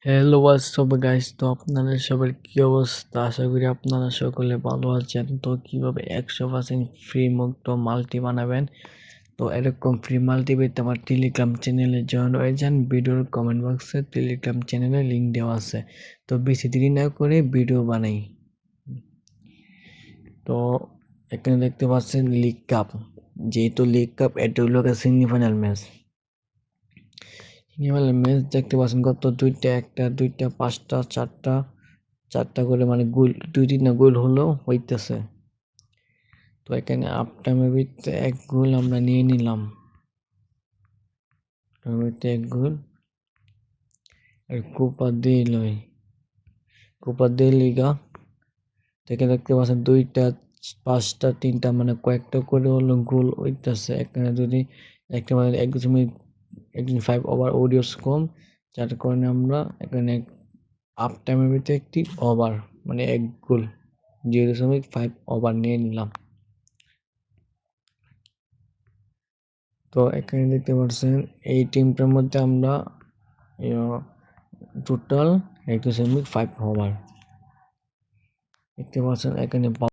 Hello WhatsApp guys, তো আপনাদের সবার কি অবস্থা? আশা করি আপনারা সকলে ভালো আছেন। তো কিভাবে 100% ফ্রি মুক্ত মাল্টি বানাবেন, তো এরকম ফ্রি মাল্টি পেতে আমার টেলিগ্রাম চ্যানেলে জয়েন হয়ে যান। ভিডিওর কমেন্ট বক্সে টেলিগ্রাম চ্যানেলের লিঙ্ক দেওয়া আছে। তো বেশি দেরি না করে ভিডিও বানাই। তো এখানে দেখতে পাচ্ছেন লিগ কাপ, যেহেতু লিগ কাপ এটা হলো সেমিফাইনাল ম্যাচ। ম্যাচ দেখতে পাচ্ছেন কত, দুইটা, একটা, দুইটা, পাঁচটা, চারটা, চারটা করে, মানে গোল, দুই তিনটা গোল হলো হইতেছে। তো এখানে হাফ টাইমের ভিতরে এক গোল আমরা নিয়ে নিলাম, এক গোল। আর কোপা দে লিগা থেকে দেখতে পাচ্ছেন দুইটা, পাঁচটা, তিনটা, মানে কয়েকটা করে হলো গোল হইতেছে। এখানে যদি একটা, মানে 1.5 ওভার ওডিওস কম, যার কারণে আমরা এখানে হাফ টাইমের ভিতরে একটি ওভার, মানে এক গোল, 0.5 ওভার নিয়ে নিলাম। তো এখানে দেখতে পাচ্ছেন এই টিমটার মধ্যে আমরা টোটাল 1.5 ওভার দেখতে পাচ্ছেন এখানে।